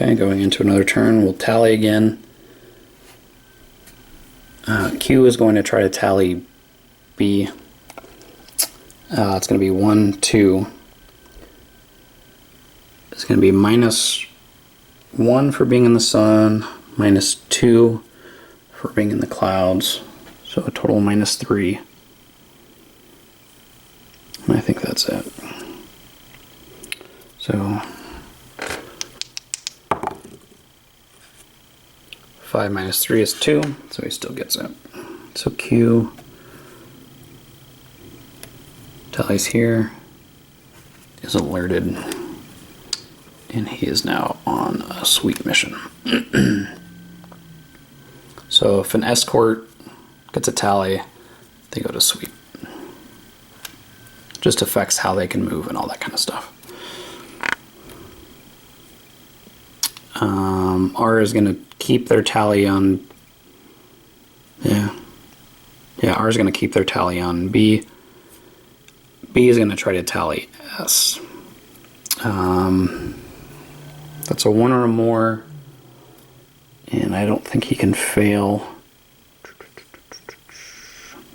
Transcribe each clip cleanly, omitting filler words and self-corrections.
Okay, going into another turn, we'll tally again. Q is going to try to tally B. It's going to be 1, 2. It's going to be -1 for being in the sun, -2 for being in the clouds, so a total -3. And I think that's it. So 5 minus 3 is 2, so he still gets it. So Q tallies here, is alerted, and he is now on a sweep mission. So if an escort gets a tally, they go to sweep. Just affects how they can move and all that kind of stuff. R is going to keep their tally on, R is going to keep their tally on B. B is going to try to tally S. That's a 1 or more, and I don't think he can fail.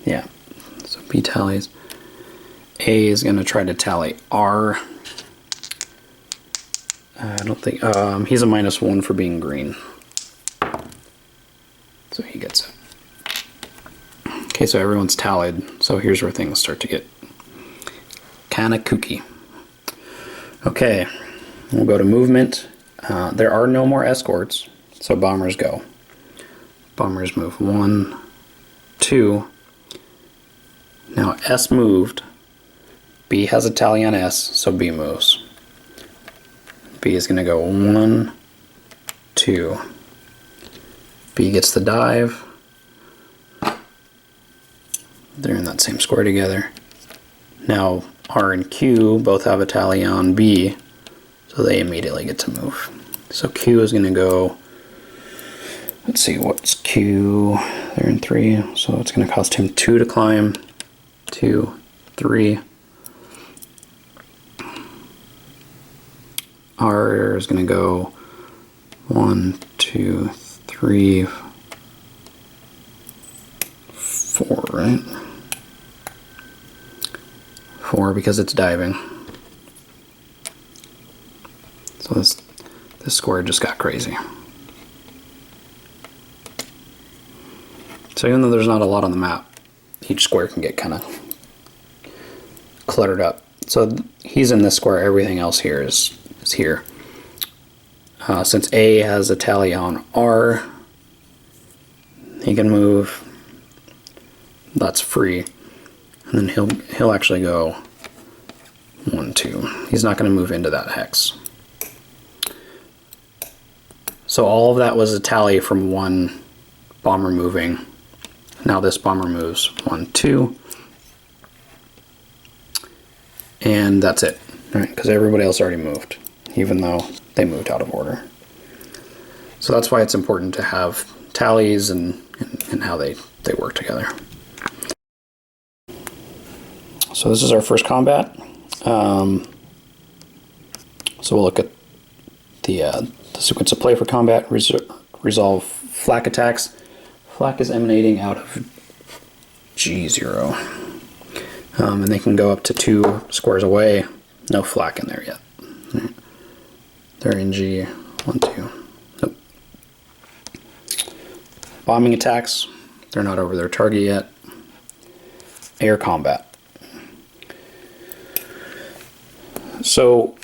Yeah, so B tallies. A is going to try to tally R. I don't think, he's a -1 for being green. So he gets it. Okay, so everyone's tallied, so here's where things start to get kind of kooky. Okay, we'll go to movement. There are no more escorts, so bombers go. Bombers move 1, 2. Now S moved. B has a tally on S, so B moves. B is going to go 1, 2. B gets the dive. They're in that same square together. Now R and Q both have a tally on B, so they immediately get to move. So Q is going to go, let's see, what's Q? They're in 3, so it's going to cost him 2 to climb. 2, 3. R is going to go 1, 2, 3, 4, right? 4 because it's diving. So this square just got crazy. So even though there's not a lot on the map, each square can get kind of cluttered up. So he's in this square, everything else here is here. Since A has a tally on R, he can move. That's free. And then he'll actually go 1, 2. He's not going to move into that hex. So all of that was a tally from one bomber moving. Now this bomber moves 1, 2. And that's it, right? Because everybody else already moved, even though they moved out of order. So that's why it's important to have tallies and how they work together. So this is our first combat. So we'll look at the sequence of play for combat. Resolve flak attacks. Flak is emanating out of G0. And they can go up to 2 squares away. No flak in there yet. Right. They're in G1, 2. Nope. Bombing attacks. They're not over their target yet. Air combat. So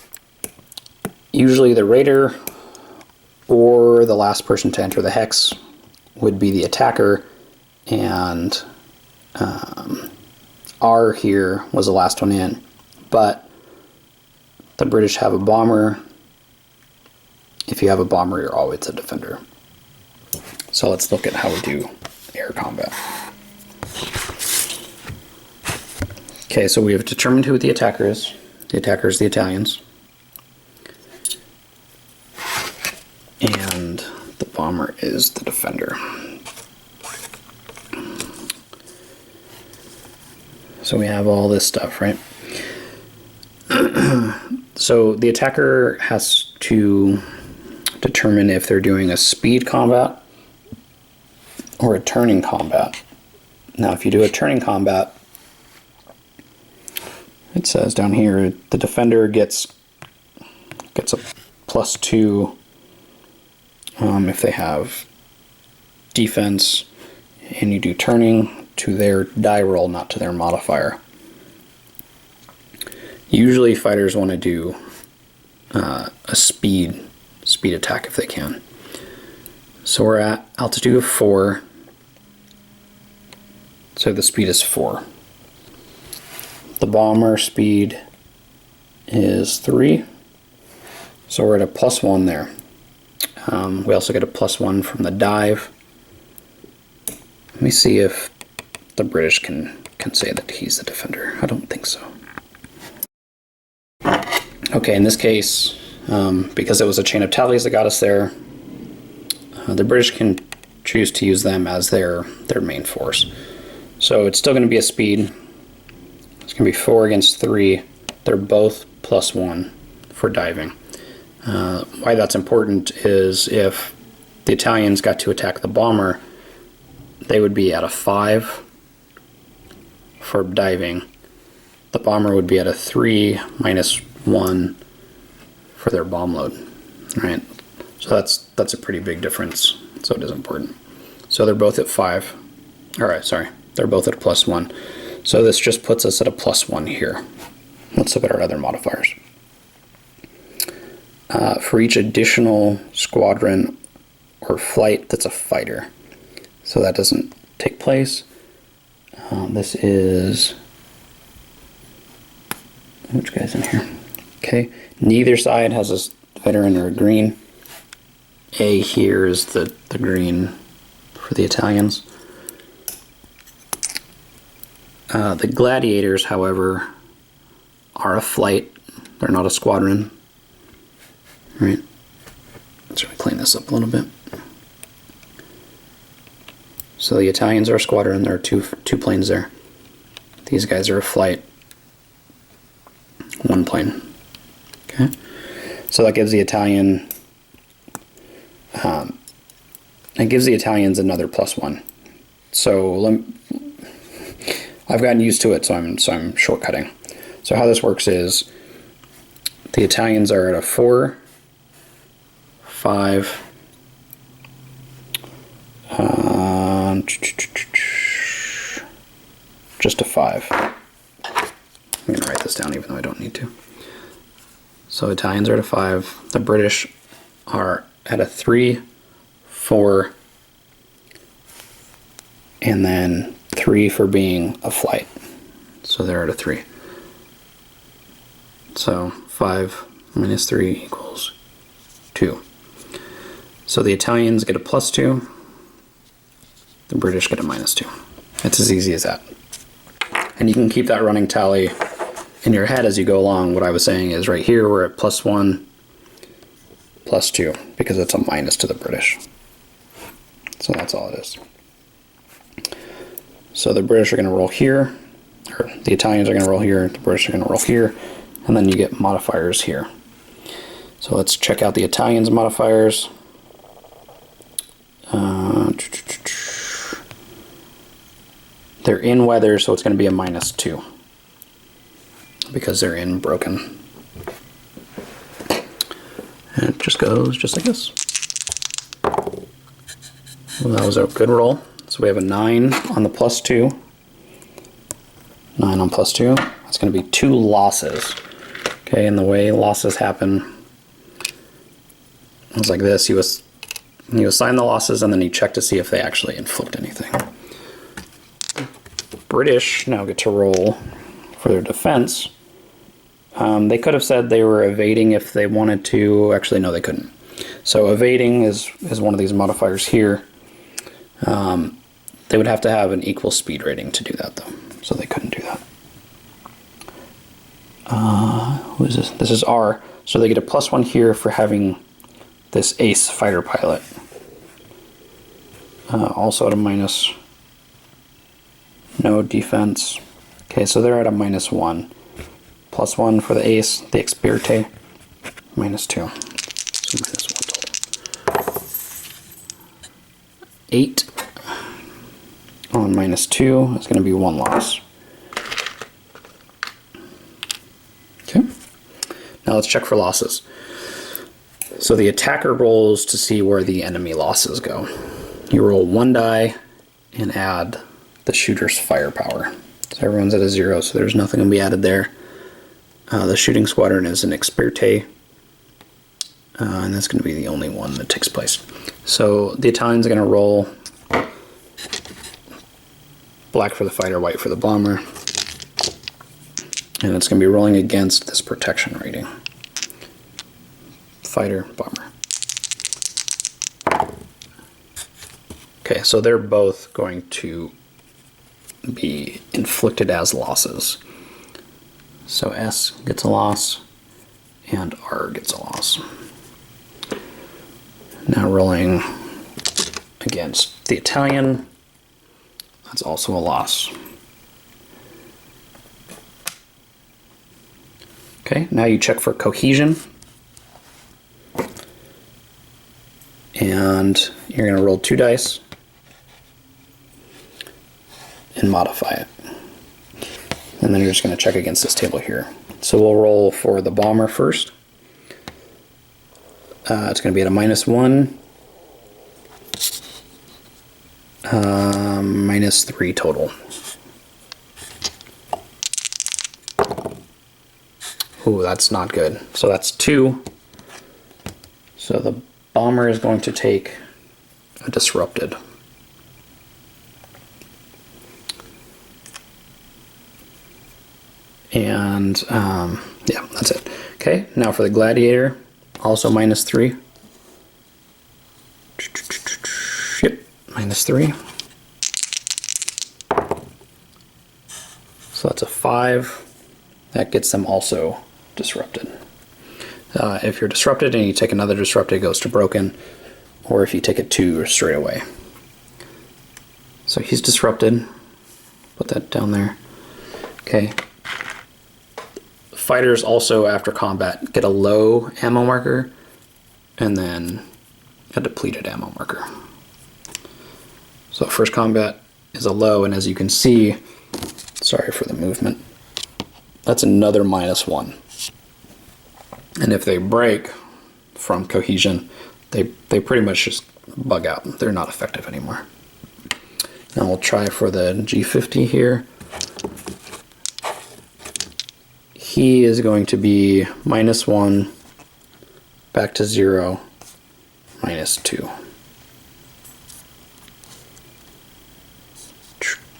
usually the raider or the last person to enter the hex would be the attacker, and R here was the last one in, but the British have a bomber. If you have a bomber, you're always a defender. So let's look at how we do air combat. Okay, so we have determined who the attacker is. The attacker is the Italians. And the bomber is the defender. So we have all this stuff, right? So the attacker has to determine if they're doing a speed combat or a turning combat. Now, if you do a turning combat, it says down here, the defender gets a +2 if they have defense, and you do turning to their die roll, not to their modifier. Usually fighters want to do a speed attack if they can. So we're at altitude of 4, so the speed is 4. The bomber speed is 3, so we're at a +1 there. We also get a +1 from the dive. Let me see if the British can say that he's the defender. I don't think so. Okay, in this case, because it was a chain of tallies that got us there, the British can choose to use them as their main force. So it's still going to be a speed. It's going to be 4 against 3. They're both +1 for diving. Why that's important is if the Italians got to attack the bomber, they would be at a 5 for diving. The bomber would be at a 3 -1 for their bomb load. Right? So that's a pretty big difference. So it is important. So they're both at 5. Alright, sorry. They're both at a +1. So this just puts us at a +1 here. Let's look at our other modifiers. For each additional squadron or flight that's a fighter. So that doesn't take place. This is... which guy's in here? Okay. Neither side has a veteran or a green. A here is the green for the Italians. The gladiators, however, are a flight. They're not a squadron. Right? Let's clean this up a little bit. So the Italians are a squadron. There are two planes there. These guys are a flight. 1 plane. Okay. So that gives the Italian. It gives the Italians another +1. So I've gotten used to it, so I'm shortcutting. So how this works is the Italians are at a 4, 5, just a 5. I'm going to write this down even though I don't need to. So Italians are at a 5. The British are at a 3, 4, and then 3 for being a flight. So they're at a 3. So 5 minus 3 equals 2. So the Italians get a +2. The British get a -2. It's as easy as that. And you can keep that running tally in your head as you go along. What I was saying is right here we're at +1, +2, because it's a minus to the British. So that's all it is. So the British are going to roll here, or the Italians are going to roll here, the British are going to roll here, and then you get modifiers here. So let's check out the Italians' modifiers. They're in weather, so it's going to be a -2 because they're in broken. And it just goes just like this. Well, that was a good roll. So we have a 9 on the +2. 9 on +2. That's going to be 2 losses. Okay, and the way losses happen is like this. You assign the losses and then you check to see if they actually inflict anything. British now get to roll for their defense. They could have said they were evading if they wanted to. Actually, no, they couldn't. So evading is one of these modifiers here. They would have to have an equal speed rating to do that, though. So they couldn't do that. Who is this? This is R. So they get a +1 here for having this ace fighter pilot. Also at a minus. No defense. Okay, so they're at a -1. +1 for the ace, the experte, -2. So -1 total. 8 on -2 is going to be 1 loss. Okay. Now let's check for losses. So the attacker rolls to see where the enemy losses go. You roll 1 die and add the shooter's firepower. So everyone's at a 0, so there's nothing going to be added there. The shooting squadron is an experte, and that's going to be the only one that takes place. So the Italian's going to roll black for the fighter, white for the bomber, and it's going to be rolling against this protection rating. Fighter, bomber. Okay, so they're both going to be inflicted as losses. So S gets a loss and R gets a loss. Now rolling against the Italian, that's also a loss. Okay, now you check for cohesion. And you're going to roll 2 dice and modify it. And then you're just going to check against this table here. So we'll roll for the bomber first. It's going to be at a -1, -3 total. Ooh, that's not good. So that's 2. So the bomber is going to take a disrupted. And yeah, that's it. Okay, now for the gladiator, also -3. Yep, -3. So that's a 5. That gets them also disrupted. If you're disrupted and you take another disrupted, it goes to broken, or if you take a 2 straight away. So he's disrupted. Put that down there. Okay. Fighters also, after combat, get a low ammo marker and then a depleted ammo marker. So first combat is a low, and as you can see, sorry for the movement, that's another -1. And if they break from cohesion, they pretty much just bug out. They're not effective anymore. Now we'll try for the G50 here. He is going to be -1, back to 0, -2.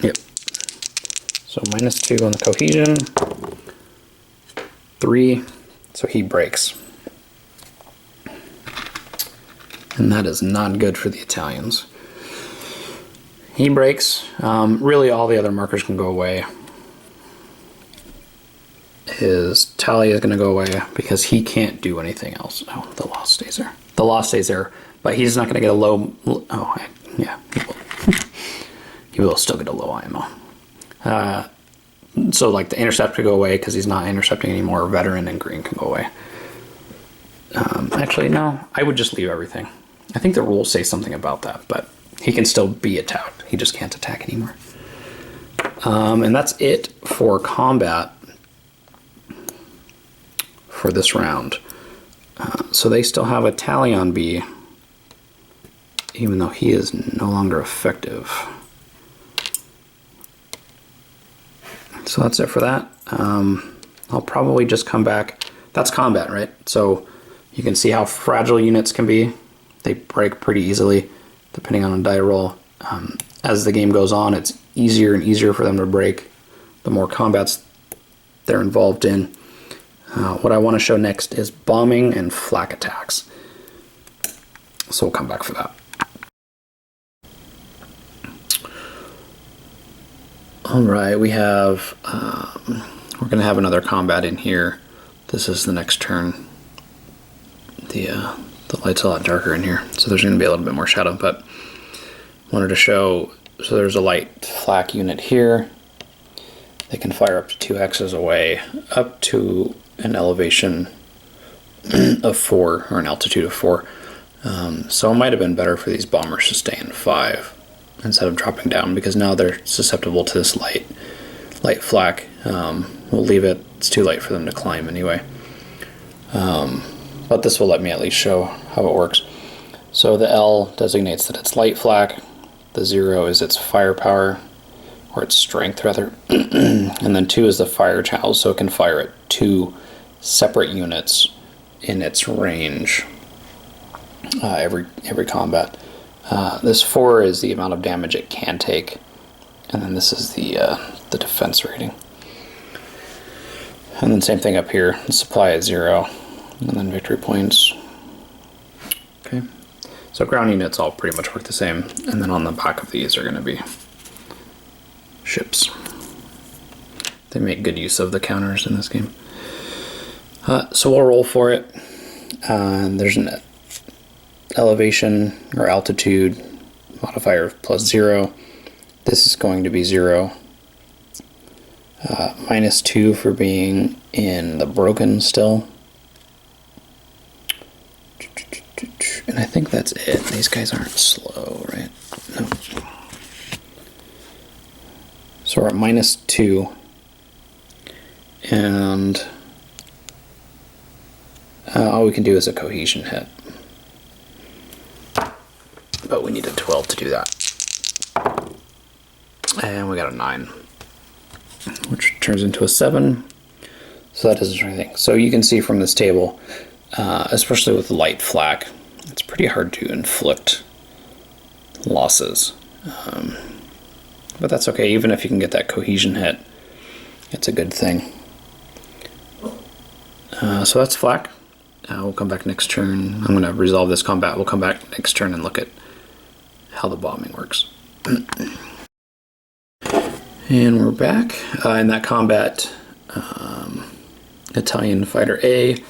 Yep. So -2 on the cohesion. 3. So he breaks. And that is not good for the Italians. He breaks. Really all the other markers can go away. His tally is going to go away because he can't do anything else. Oh, the loss stays there. The loss stays there, but he's not going to get a low... Oh, yeah, he will. He will still get a low IMO. So like the intercept could go away because he's not intercepting anymore. Veteran and green can go away. Actually, no, I would just leave everything. I think the rules say something about that, but he can still be attacked. He just can't attack anymore. And that's it for combat for this round. So they still have a tally on B, even though he is no longer effective. So that's it for that. I'll probably just come back. That's combat, right? So you can see how fragile units can be. They break pretty easily, depending on a die roll. As the game goes on, it's easier and easier for them to break, the more combats they're involved in. What I want to show next is bombing and flak attacks. So we'll come back for that. Alright, we have, we're going to have another combat in here. This is the next turn. The light's a lot darker in here, so there's going to be a little bit more shadow, but wanted to show, so there's a light flak unit here. They can fire up to 2 hexes away, up to an elevation of 4, or an altitude of 4. So it might have been better for these bombers to stay in 5 instead of dropping down, because now they're susceptible to this light flak. We'll leave it. It's too late for them to climb anyway. But this will let me at least show how it works. So the L designates that it's light flak. The 0 is its firepower, or its strength rather. And then 2 is the fire channel, so it can fire at 2 separate units in its range every combat. This 4 is the amount of damage it can take, and then this is the defense rating. And then same thing up here, the supply at 0, and then victory points. Okay, so ground units all pretty much work the same, and then on the back of these are going to be ships. They make good use of the counters in this game. So we'll roll for it. There's an elevation or altitude modifier of +0. This is going to be 0. -2 for being in the broken still. And I think that's it. These guys aren't slow, right? No. So we're at -2. And all we can do is a cohesion hit. But we need a 12 to do that. And we got a 9, which turns into a 7. So that doesn't do anything. So you can see from this table, especially with light flak, it's pretty hard to inflict losses. But that's okay. Even if you can get that cohesion hit, it's a good thing. So that's flak. We'll come back next turn. I'm going to resolve this combat. We'll come back next turn and look at how the bombing works. And we're back. In that combat, Italian Fighter A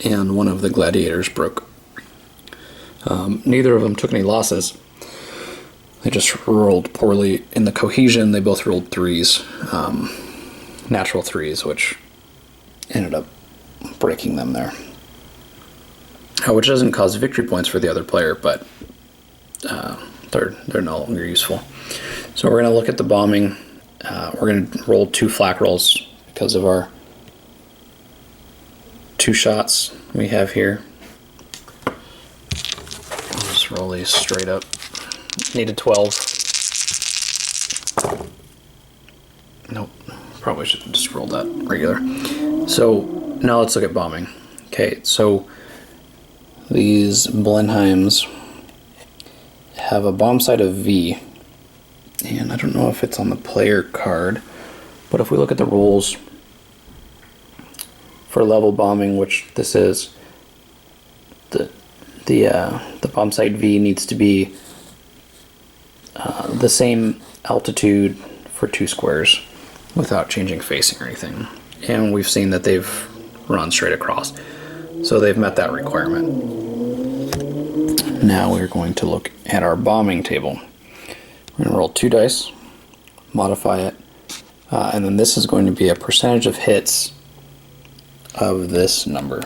and one of the gladiators broke. Neither of them took any losses. They just rolled poorly in the cohesion. They both rolled 3s, natural 3s, which ended up breaking them there. Which doesn't cause victory points for the other player, but they're no longer useful. So we're going to look at the bombing. We're going to roll 2 flak rolls because of our 2 shots we have here. I'll just roll these straight up. Need a 12. Nope, probably should have just rolled that regular. So now let's look at bombing. Okay, so these Blenheims have a bomb sight of V, and I don't know if it's on the player card, but if we look at the rules for level bombing, which this is, the bomb sight V needs to be the same altitude for 2 squares without changing facing or anything. And we've seen that they've run straight across, so they've met that requirement. Now we're going to look at our bombing table. We're going to roll 2 dice, modify it, and then this is going to be a percentage of hits of this number.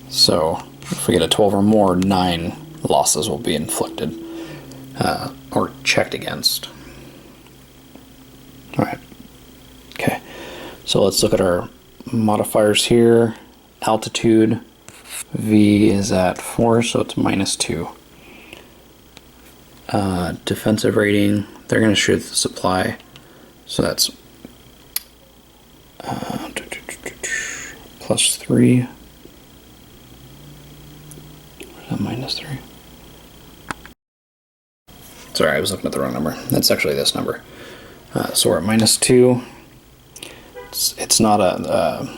So if we get a 12 or more, 9 losses will be inflicted or checked against. Alright, okay, so let's look at our modifiers here. Altitude, V is at 4, so it's -2. Defensive rating, they're going to shoot the supply, so that's +3. -3. Sorry, I was looking at the wrong number. That's actually this number. So we're at -2. It's not a...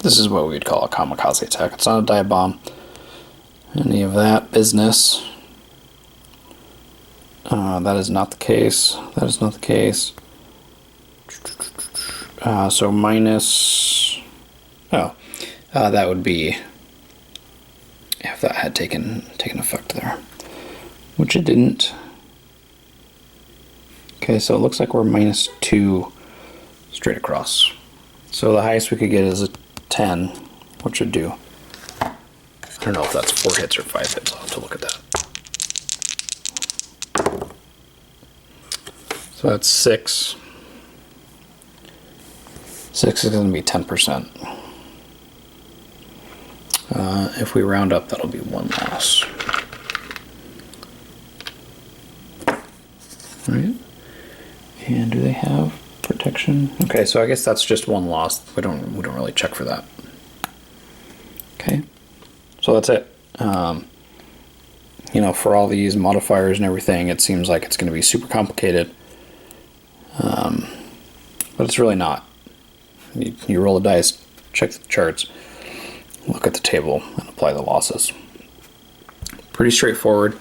this is what we would call a kamikaze attack. It's not a dive bomb. Any of that business. That is not the case. That is not the case. So minus... oh, that would be if that had taken effect there, which it didn't. Okay, so it looks like we're -2 straight across. So the highest we could get is a 10, which would do. I don't know if that's 4 hits or 5 hits. I'll have to look at that. So that's 6. 6 is going to be 10%. If we round up, that'll be 1 loss. All right. And do they have protection? Okay, so I guess that's just 1 loss. We don't really check for that. Okay, so that's it. You know, for all these modifiers and everything, it seems like it's going to be super complicated, but it's really not. You roll the dice, check the charts, look at the table, and apply the losses. Pretty straightforward.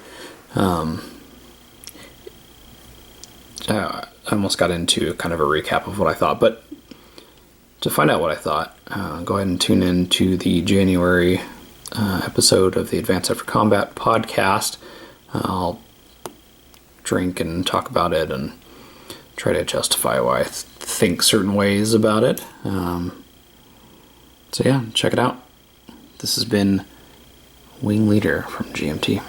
I almost got into kind of a recap of what I thought, but to find out what I thought, go ahead and tune in to the January episode of the Advanced After Combat podcast. I'll drink and talk about it and try to justify why I think certain ways about it. So yeah, check it out. This has been Wing Leader from GMT.